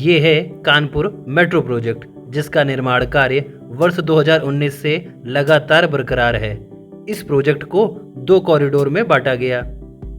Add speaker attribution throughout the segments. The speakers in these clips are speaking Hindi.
Speaker 1: ये है कानपुर मेट्रो प्रोजेक्ट, जिसका निर्माण कार्य वर्ष 2019 से लगातार बरकरार है। इस प्रोजेक्ट को 2 कॉरिडोर में बांटा गया।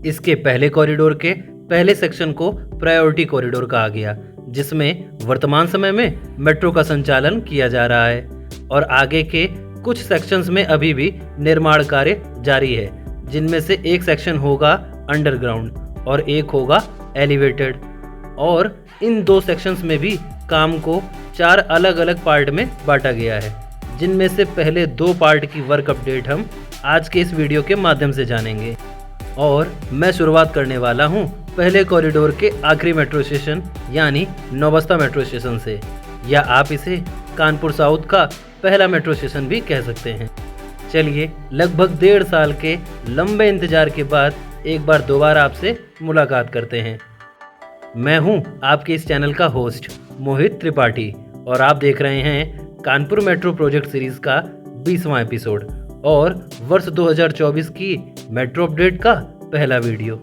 Speaker 1: इसके पहले कॉरिडोर के पहले सेक्शन को प्रायोरिटी कॉरिडोर कहा गया, जिसमें वर्तमान समय में मेट्रो का संचालन किया जा रहा है और आगे के कुछ सेक्शंस में अभी भी निर्माण कार्य जारी है, जिनमें से एक सेक्शन होगा अंडरग्राउंड और एक होगा एलिवेटेड। और इन 2 सेक्शंस में भी काम को 4 अलग अलग पार्ट में बांटा गया है, जिनमें से पहले 2 पार्ट की वर्क अपडेट हम आज के इस वीडियो के माध्यम से जानेंगे। और मैं शुरुआत करने वाला हूं पहले कॉरिडोर के आखिरी मेट्रो स्टेशन यानी नौबस्ता मेट्रो स्टेशन से, या आप इसे कानपुर साउथ का पहला मेट्रो स्टेशन भी कह सकते हैं। चलिए लगभग 1.5 साल के लंबे इंतजार के बाद एक बार दोबारा आपसे मुलाकात करते हैं। मैं हूं आपके इस चैनल का होस्ट मोहित त्रिपाठी और आप देख रहे हैं कानपुर मेट्रो प्रोजेक्ट सीरीज का 20वां एपिसोड और वर्ष 2024 की मेट्रो अपडेट का पहला वीडियो।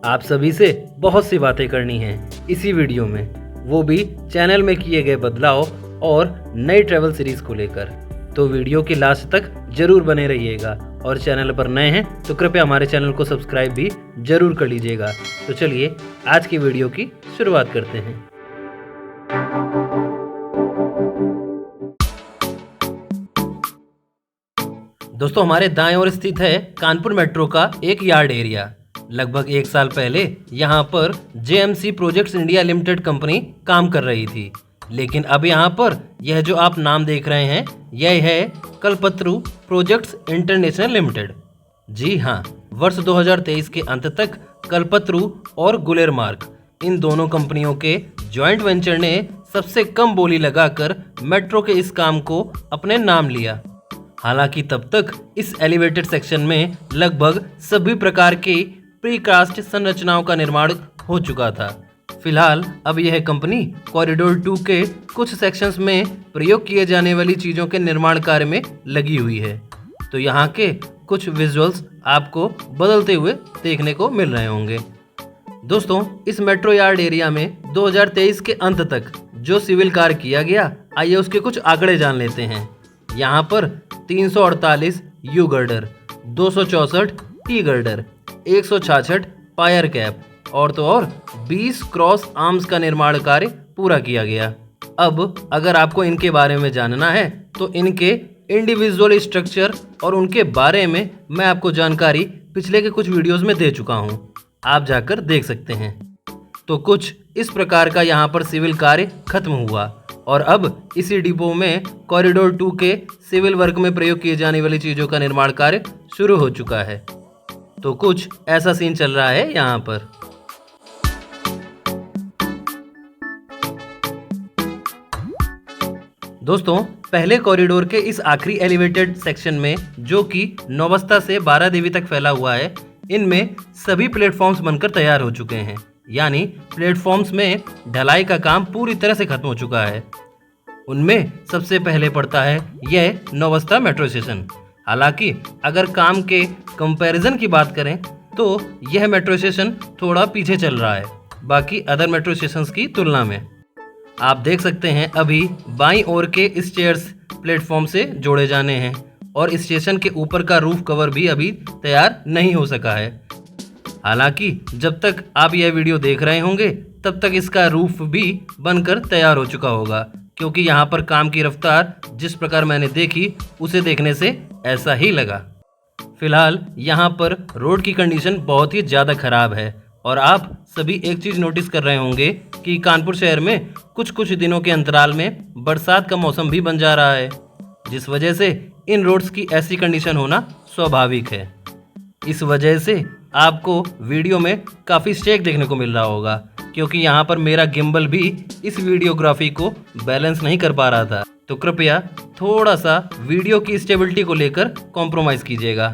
Speaker 1: आप सभी से बहुत सी बातें करनी हैं इसी वीडियो में, वो भी चैनल में किए गए बदलाव और नई ट्रैवल सीरीज को लेकर। तो वीडियो के लास्ट तक जरूर बने रहिएगा और चैनल पर नए हैं तो कृपया हमारे चैनल को सब्सक्राइब भी जरूर कर लीजिएगा। तो चलिए आज की वीडियो की शुरुआत करते हैं। दोस्तों, हमारे दाएं ओर स्थित है कानपुर मेट्रो का एक यार्ड एरिया। लगभग 1 साल पहले यहाँ पर JMC projects India limited company काम कर रही थी, लेकिन अब यहाँ पर यह जो आप नाम देख रहे हैं यह है कल्पतरु प्रोजेक्ट्स इंटरनेशनल लिमिटेड। जी हाँ, वर्ष 2023 के अंत तक कल्पतरु और गुलेरमार्क इन दोनों कंपनियों के जॉइंट वेंचर ने सबसे कम बोली लगाकर मेट्रो के इस काम को अपने नाम लिया। हालांकि तब तक इस एलिवेटेड सेक्शन में लगभग सभी प्रकार की प्रीकास्ट संरचनाओं का निर्माण हो चुका था। फिलहाल अब यह कंपनी कॉरिडोर 2 के कुछ सेक्शंस में प्रयोग किए जाने वाली चीज़ों के निर्माण कार्य में लगी हुई है। तो यहाँ के कुछ विजुअल्स आपको बदलते हुए देखने को मिल रहे होंगे। दोस्तों, इस मेट्रो यार्ड एरिया में 2023 के अंत तक जो सिविल कार्य किया गया, आइए उसके कुछ आंकड़े जान लेते हैं। यहाँ पर 348 U girder, 264 T girder, 166 pier cap और तो और 20 क्रॉस आर्म्स का निर्माण कार्य पूरा किया गया। अब अगर आपको इनके बारे में जानना है तो इनके इंडिविजुअल स्ट्रक्चर और उनके बारे में मैं आपको जानकारी पिछले के कुछ वीडियोस में दे चुका हूं, आप जाकर देख सकते हैं। तो कुछ इस प्रकार का यहाँ पर सिविल कार्य खत्म हुआ और अब इसी डिपो में कॉरिडोर 2 के सिविल वर्क में प्रयोग किए जाने वाली चीज़ों का निर्माण कार्य शुरू हो चुका है। तो कुछ ऐसा सीन चल रहा है यहाँ पर। दोस्तों, पहले कॉरिडोर के इस आखिरी एलिवेटेड सेक्शन में, जो कि नौबस्ता से 12 देवी तक फैला हुआ है, इनमें सभी प्लेटफॉर्म्स बनकर तैयार हो चुके हैं। यानी प्लेटफॉर्म्स में ढलाई का काम पूरी तरह से खत्म हो चुका है। उनमें सबसे पहले पड़ता है यह नौबस्ता मेट्रो स्टेशन। हालांकि अगर काम के कंपैरिजन की बात करें तो यह मेट्रो स्टेशन थोड़ा पीछे चल रहा है बाकी अदर मेट्रो स्टेशंस की तुलना में। आप देख सकते हैं अभी बाईं ओर के स्टेयर्स प्लेटफॉर्म से जोड़े जाने हैं और स्टेशन के ऊपर का रूफ कवर भी अभी तैयार नहीं हो सका है। हालांकि जब तक आप यह वीडियो देख रहे होंगे तब तक इसका रूफ भी बनकर तैयार हो चुका होगा, क्योंकि यहाँ पर काम की रफ्तार जिस प्रकार मैंने देखी उसे देखने से ऐसा ही लगा। फिलहाल यहाँ पर रोड की कंडीशन बहुत ही ज़्यादा खराब है और आप सभी एक चीज़ नोटिस कर रहे होंगे कि कानपुर शहर में कुछ दिनों के अंतराल में बरसात का मौसम भी बन जा रहा है, जिस वजह से इन रोड्स की ऐसी कंडीशन होना स्वाभाविक है। इस वजह से आपको वीडियो में काफ़ी स्टेक देखने को मिल रहा होगा, क्योंकि यहाँ पर मेरा गिम्बल भी इस वीडियोग्राफी को बैलेंस नहीं कर पा रहा था। तो कृपया थोड़ा सा वीडियो की स्टेबिलिटी को लेकर कॉम्प्रोमाइज़ कीजिएगा।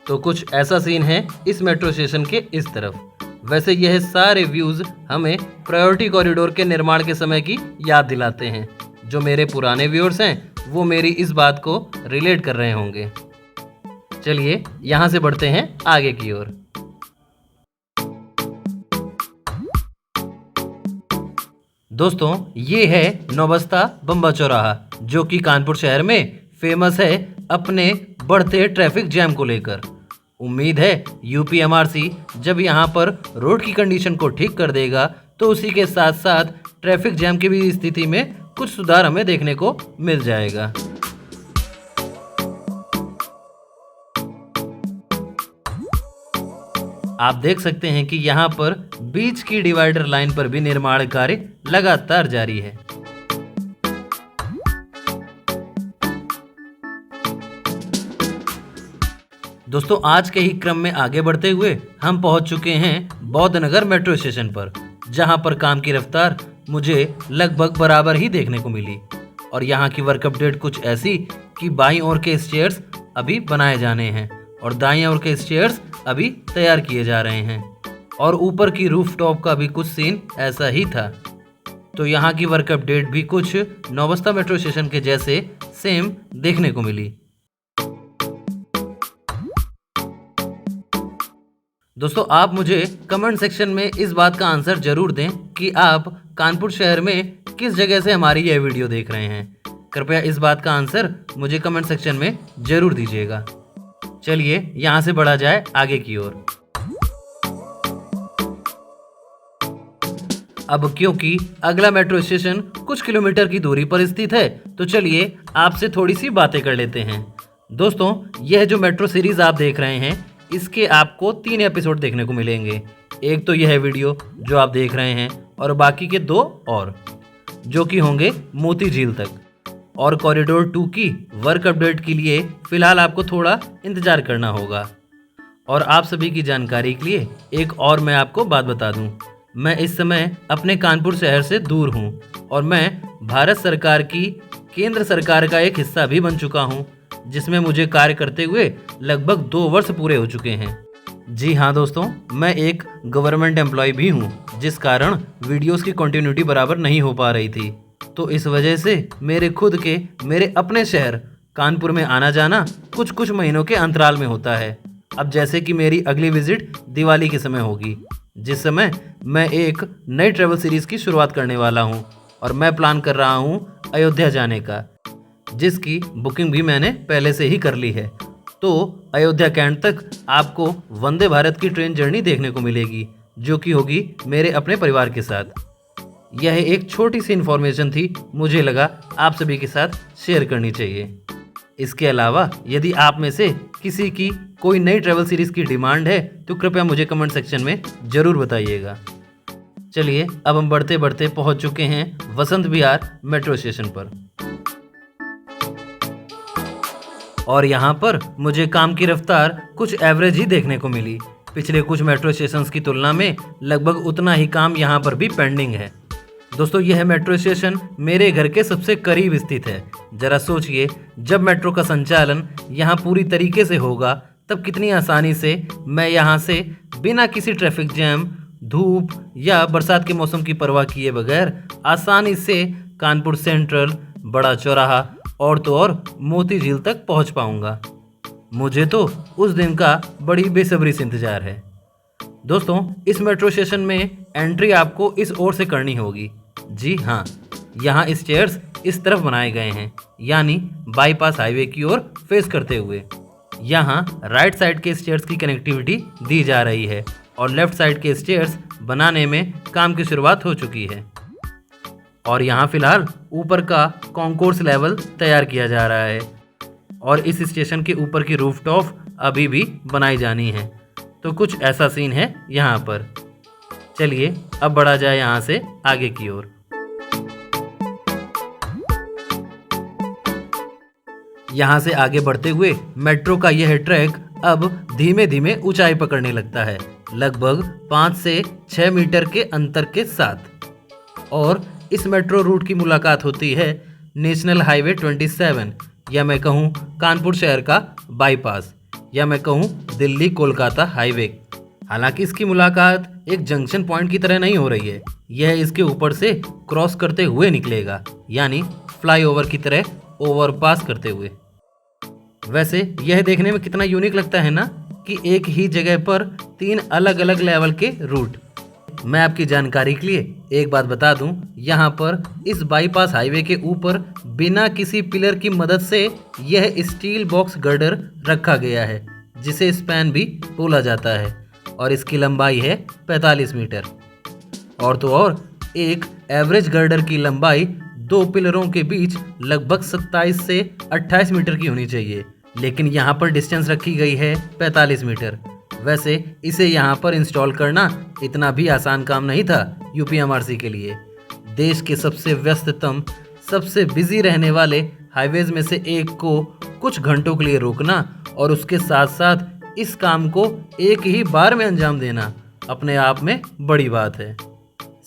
Speaker 1: तो कुछ ऐसा सीन है इस मेट्रो स्टेशन के इस तरफ। वैसे यह सारे व्यूज़ हमें प्रायोरिटी कॉरिडोर के निर्माण के समय की याद दिलाते हैं। जो मेरे पुराने व्यूअर्स हैं वो मेरी इस बात को रिलेट कर रहे होंगे। चलिए यहाँ से बढ़ते हैं आगे की ओर। दोस्तों ये है नौबस्ता बम्बा चौराहा, जो कि कानपुर शहर में फेमस है अपने बढ़ते ट्रैफिक जैम को लेकर। उम्मीद है यूपीएमआरसी जब यहाँ पर रोड की कंडीशन को ठीक कर देगा तो उसी के साथ साथ ट्रैफिक जैम की भी स्थिति में कुछ सुधार हमें देखने को मिल जाएगा। आप देख सकते हैं कि यहाँ पर बीच की डिवाइडर लाइन पर भी निर्माण कार्य लगातार जारी है। दोस्तों आज के ही क्रम में आगे बढ़ते हुए हम पहुंच चुके हैं बौद्ध नगर मेट्रो स्टेशन पर, जहां पर काम की रफ्तार मुझे लगभग बराबर ही देखने को मिली। और यहां की वर्क अपडेट कुछ ऐसी कि बाईं ओर के स्टेयर्स अभी बनाए जाने हैं और दाईं ओर के स्टेयर्स अभी तैयार किए जा रहे हैं, और ऊपर की रूफ टॉप का भी कुछ सीन ऐसा ही था। तो यहाँ की वर्क अपडेट भी कुछ नौबस्ता मेट्रो स्टेशन के जैसे सेम देखने को मिली। दोस्तों आप मुझे कमेंट सेक्शन में इस बात का आंसर जरूर दें कि आप कानपुर शहर में किस जगह से हमारी यह वीडियो देख रहे हैं। कृपया इस बात का आंसर मुझे कमेंट सेक्शन में जरूर दीजिएगा। चलिए यहाँ से बढ़ा जाए आगे की ओर। अब क्योंकि अगला मेट्रो स्टेशन कुछ किलोमीटर की दूरी पर स्थित है, तो चलिए आपसे थोड़ी सी बातें कर लेते हैं। दोस्तों यह जो मेट्रो सीरीज आप देख रहे हैं, इसके आपको 3 एपिसोड देखने को मिलेंगे। एक तो यह वीडियो जो आप देख रहे हैं, और बाकी के 2 और, जो कि होंगे मोती झील तक। और कॉरिडोर 2 की वर्क अपडेट के लिए फिलहाल आपको थोड़ा इंतजार करना होगा। और आप सभी की जानकारी के लिए एक और मैं आपको बात बता दूं, मैं इस समय अपने कानपुर शहर से दूर हूं और मैं भारत सरकार की केंद्र सरकार का एक हिस्सा भी बन चुका हूं, जिसमें मुझे कार्य करते हुए लगभग 2 वर्ष पूरे हो चुके हैं। जी हाँ दोस्तों, मैं एक गवर्नमेंट एम्प्लॉय भी हूँ, जिस कारण वीडियोस की कंटिन्यूटी बराबर नहीं हो पा रही थी। तो इस वजह से मेरे अपने शहर कानपुर में आना जाना कुछ महीनों के अंतराल में होता है। अब जैसे कि मेरी अगली विजिट दिवाली के समय होगी, जिस समय मैं एक नई ट्रैवल सीरीज़ की शुरुआत करने वाला हूं, और मैं प्लान कर रहा हूं अयोध्या जाने का, जिसकी बुकिंग भी मैंने पहले से ही कर ली है। तो अयोध्या कैंट तक आपको वंदे भारत की ट्रेन जर्नी देखने को मिलेगी, जो कि होगी मेरे अपने परिवार के साथ। यह एक छोटी सी इन्फॉर्मेशन थी, मुझे लगा आप सभी के साथ शेयर करनी चाहिए। इसके अलावा यदि आप में से किसी की कोई नई ट्रैवल सीरीज़ की डिमांड है तो कृपया मुझे कमेंट सेक्शन में ज़रूर बताइएगा। चलिए अब हम बढ़ते बढ़ते पहुंच चुके हैं वसंत विहार मेट्रो स्टेशन पर, और यहाँ पर मुझे काम की रफ्तार कुछ एवरेज ही देखने को मिली। पिछले कुछ मेट्रो स्टेशंस की तुलना में लगभग उतना ही काम यहाँ पर भी पेंडिंग है। दोस्तों यह मेट्रो स्टेशन मेरे घर के सबसे करीब स्थित है। जरा सोचिए, जब मेट्रो का संचालन यहाँ पूरी तरीके से होगा तब कितनी आसानी से मैं यहाँ से बिना किसी ट्रैफिक जैम, धूप या बरसात के मौसम की परवाह किए बगैर आसानी से कानपुर सेंट्रल, बड़ा चौराहा और तो और मोती झील तक पहुँच पाऊँगा। मुझे तो उस दिन का बड़ी बेसब्री से इंतज़ार है। दोस्तों इस मेट्रो स्टेशन में एंट्री आपको इस ओर से करनी होगी। जी हाँ, यहाँ स्टेयर्स इस तरफ बनाए गए हैं, यानी बाईपास हाईवे की ओर फेस करते हुए। यहाँ राइट साइड के स्टेयर्स की कनेक्टिविटी दी जा रही है और लेफ्ट साइड के स्टेयर्स बनाने में काम की शुरुआत हो चुकी है। और यहाँ फिलहाल ऊपर का कॉन्कोर्स लेवल तैयार किया जा रहा है, और इस स्टेशन के ऊपर की रूफटॉप अभी भी बनाई जानी है। तो कुछ ऐसा सीन है यहाँ पर। चलिए अब बढ़ा जाए यहाँ से आगे की ओर। यहाँ से आगे बढ़ते हुए मेट्रो का यह ट्रैक अब धीमे धीमे ऊंचाई पकड़ने लगता है, लगभग 5 से 6 मीटर के अंतर के साथ। और इस मेट्रो रूट की मुलाकात होती है नेशनल हाईवे 27, या मैं कहूँ कानपुर शहर का बाईपास, या मैं कहूँ दिल्ली कोलकाता हाईवे। हालांकि इसकी मुलाकात एक जंक्शन पॉइंट की तरह नहीं हो रही है, यह इसके ऊपर से क्रॉस करते हुए निकलेगा, यानी फ्लाईओवर की तरह ओवरपास करते हुए। वैसे यह देखने में कितना यूनिक लगता है ना, कि एक ही जगह पर 3 अलग अलग लेवल के रूट, मैं आपकी जानकारी के लिए एक बात बता दूं, यहाँ पर इस बाईपास हाईवे के ऊपर बिना किसी पिलर की मदद से यह स्टील बॉक्स गर्डर रखा गया है, जिसे स्पैन भी बोला जाता है, और इसकी लंबाई है 45 मीटर। और तो और एक एवरेज गर्डर की लंबाई दो पिलरों के बीच लगभग 27 से 28 मीटर की होनी चाहिए, लेकिन यहाँ पर डिस्टेंस रखी गई है 45 मीटर। वैसे इसे यहाँ पर इंस्टॉल करना इतना भी आसान काम नहीं था यूपीएमआरसी के लिए। देश के सबसे व्यस्ततम, सबसे बिजी रहने वाले हाईवेज में से एक को कुछ घंटों के लिए रोकना और उसके साथ साथ इस काम को एक ही बार में अंजाम देना अपने आप में बड़ी बात है।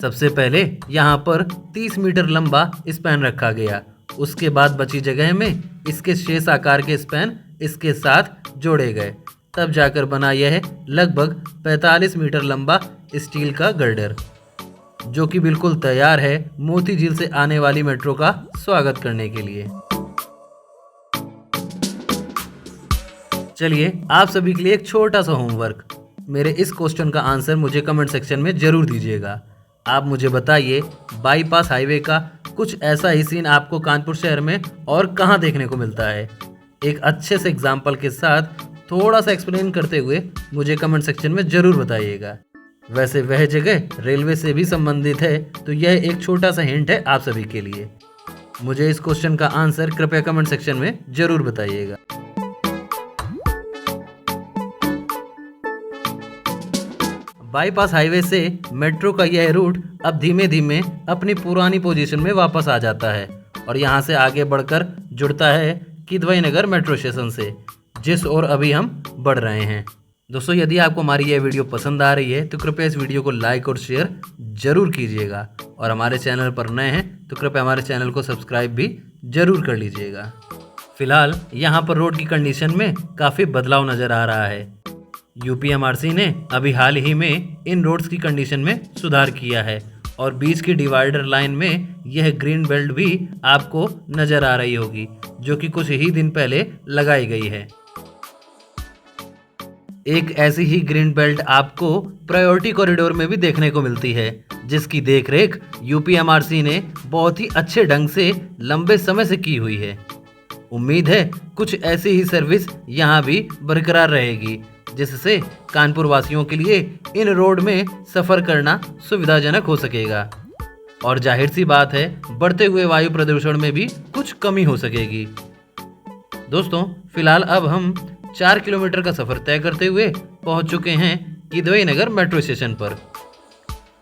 Speaker 1: सबसे पहले यहाँ पर 30 मीटर लंबा स्पैन रखा गया। उसके बाद बची जगह में इसके शेष आकार के स्पैन इसके साथ जोड़े गए। तब जाकर बना यह लगभग 45 मीटर लंबा स्टील का गर्डर, जो कि बिल्कुल तैयार है मोती झील से आने वाली मेट्रो का स्वागत करने के लिए। चलिए आप सभी के लिए एक छोटा सा होमवर्क। मेरे इस क्वेश्चन का आंसर मुझे कमेंट सेक्शन में जरूर दीजिएगा। आप मुझे बताइए, बाईपास हाईवे का कुछ ऐसा ही सीन आपको कानपुर शहर में और कहां देखने को मिलता है? एक अच्छे से एग्जाम्पल के साथ थोड़ा सा एक्सप्लेन करते हुए मुझे कमेंट सेक्शन में जरूर बताइएगा। वैसे वह जगह रेलवे से भी संबंधित है, तो यह एक छोटा सा हिंट है आप सभी के लिए। मुझे इस क्वेश्चन का आंसर कृपया कमेंट सेक्शन में जरूर बताइएगा। बाईपास हाईवे से मेट्रो का यह रूट अब धीमे धीमे अपनी पुरानी पोजीशन में वापस आ जाता है और यहाँ से आगे बढ़कर जुड़ता है किदवई नगर मेट्रो स्टेशन से, जिस ओर अभी हम बढ़ रहे हैं। दोस्तों, यदि आपको हमारी यह वीडियो पसंद आ रही है तो कृपया इस वीडियो को लाइक और शेयर जरूर कीजिएगा, और हमारे चैनल पर नए हैं तो कृपया हमारे चैनल को सब्सक्राइब भी जरूर कर लीजिएगा। फिलहाल यहाँ पर रोड की कंडीशन में काफ़ी बदलाव नज़र आ रहा है। यूपीएमआरसी ने अभी हाल ही में इन रोड्स की कंडीशन में सुधार किया है और बीच की डिवाइडर लाइन में यह ग्रीन बेल्ट भी आपको नज़र आ रही होगी, जो कि कुछ ही दिन पहले लगाई गई है। एक ऐसी ही ग्रीन बेल्ट आपको प्रायोरिटी कॉरिडोर में भी देखने को मिलती है, जिसकी देखरेख यूपीएमआरसी ने बहुत ही अच्छे ढंग से लंबे समय से की हुई है। उम्मीद है कुछ ऐसी ही सर्विस यहाँ भी बरकरार रहेगी, जिससे कानपुर वासियों के लिए इन रोड में सफ़र करना सुविधाजनक हो सकेगा, और जाहिर सी बात है बढ़ते हुए वायु प्रदूषण में भी कुछ कमी हो सकेगी। दोस्तों, फिलहाल अब हम 4 किलोमीटर का सफ़र तय करते हुए पहुंच चुके हैं किदवई नगर मेट्रो स्टेशन पर।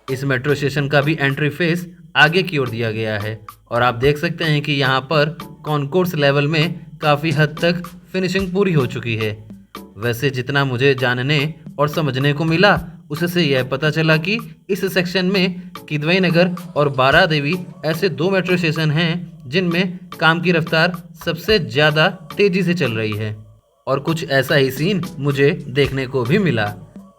Speaker 1: इस मेट्रो स्टेशन का भी एंट्री फेस आगे की ओर दिया गया है, और आप देख सकते हैं कि यहाँ पर कॉन्कोर्स लेवल में काफ़ी हद तक फिनिशिंग पूरी हो चुकी है। वैसे जितना मुझे जानने और समझने को मिला, उससे यह पता चला कि इस सेक्शन में किदवई नगर और बारादेवी ऐसे दो मेट्रो स्टेशन हैं जिनमें काम की रफ्तार सबसे ज़्यादा तेज़ी से चल रही है, और कुछ ऐसा ही सीन मुझे देखने को भी मिला।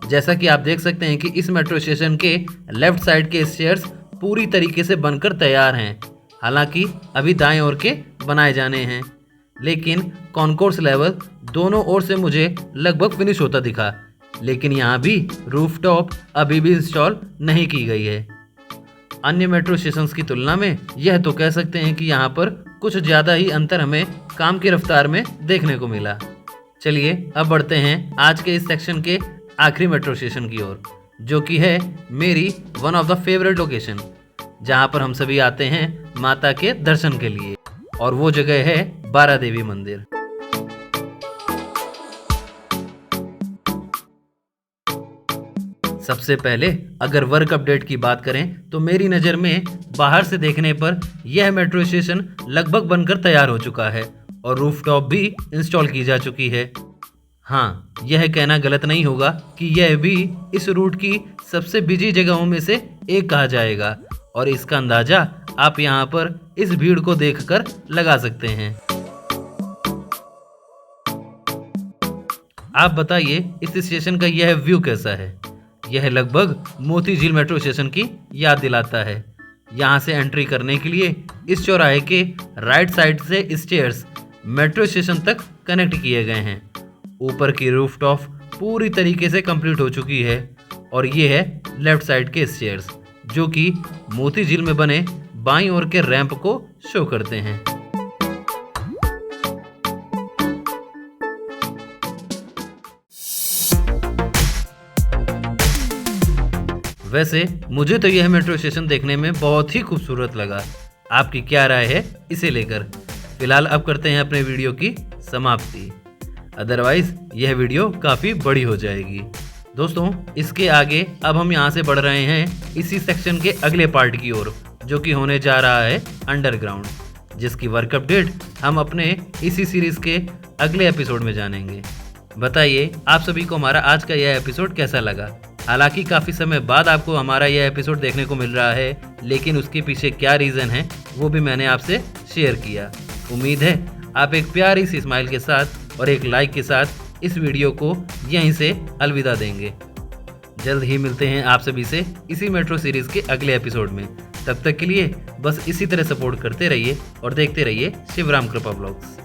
Speaker 1: जैसा कि आप देख सकते हैं कि इस मेट्रो स्टेशन के लेफ्ट साइड के स्टेयर्स पूरी तरीके से बनकर तैयार हैं, हालांकि अभी दाएं ओर के बनाए जाने हैं, लेकिन कॉन्कोर्स लेवल दोनों ओर से मुझे लगभग फिनिश होता दिखा। लेकिन यहाँ भी रूफटॉप अभी भी इंस्टॉल नहीं की गई है। अन्य मेट्रो स्टेशंस की तुलना में यह तो कह सकते हैं कि यहाँ पर कुछ ज़्यादा ही अंतर हमें काम की रफ्तार में देखने को मिला। चलिए अब बढ़ते हैं आज के इस सेक्शन के आखिरी मेट्रो स्टेशन की ओर, जो कि है मेरी one of the favourite location, जहाँ पर हम सभी आते हैं माता के दर्शन के लिए, और वो जगह है बारादेवी मंदिर। सबसे पहले अगर वर्क अपडेट की बात करें तो मेरी नज़र में बाहर से देखने पर यह मेट्रो स्टेशन लगभग बनकर तैयार हो चुका है और रूफटॉप भी इंस्टॉल की जा चुकी है। हाँ, यह कहना गलत नहीं होगा कि यह भी इस रूट की सबसे बिजी जगहों में से एक कहा जाएगा, और इसका अंदाज़ा आप यहाँ पर इस भीड़ को देखकर लगा सकते हैं। आप बताइए इस स्टेशन का यह व्यू कैसा है? यह लगभग मोती झील मेट्रो स्टेशन की याद दिलाता है। यहाँ से एंट्री करने के लिए इस चौराहे के राइट साइड से स्टेयर्स मेट्रो स्टेशन तक कनेक्ट किए गए हैं। ऊपर की रूफटॉप पूरी तरीके से कंप्लीट हो चुकी है और ये है लेफ्ट साइड के स्टेयर्स जो कि मोती झील में बने बाईं ओर के रैंप को शो करते हैं। वैसे मुझे तो यह मेट्रो स्टेशन देखने में बहुत ही खूबसूरत लगा। आपकी क्या राय है इसे लेकर? फिलहाल अब करते हैं अपने वीडियो की समाप्ति, अदरवाइज यह वीडियो काफ़ी बड़ी हो जाएगी। दोस्तों इसके आगे अब हम यहाँ से बढ़ रहे हैं इसी सेक्शन के अगले पार्ट की ओर, जो कि होने जा रहा है अंडरग्राउंड, जिसकी वर्क अपडेट हम अपने इसी सीरीज़ के अगले एपिसोड में जानेंगे। बताइए आप सभी को हमारा आज का यह एपिसोड कैसा लगा? हालांकि काफ़ी समय बाद आपको हमारा यह एपिसोड देखने को मिल रहा है, लेकिन उसके पीछे क्या रीज़न है वो भी मैंने आपसे शेयर किया। उम्मीद है आप एक प्यारी सी स्माइल के साथ और एक लाइक के साथ इस वीडियो को यहीं से अलविदा देंगे। जल्द ही मिलते हैं आप सभी से इसी मेट्रो सीरीज़ के अगले एपिसोड में। तब तक के लिए बस इसी तरह सपोर्ट करते रहिए और देखते रहिए शिवराम कृपा ब्लॉग्स।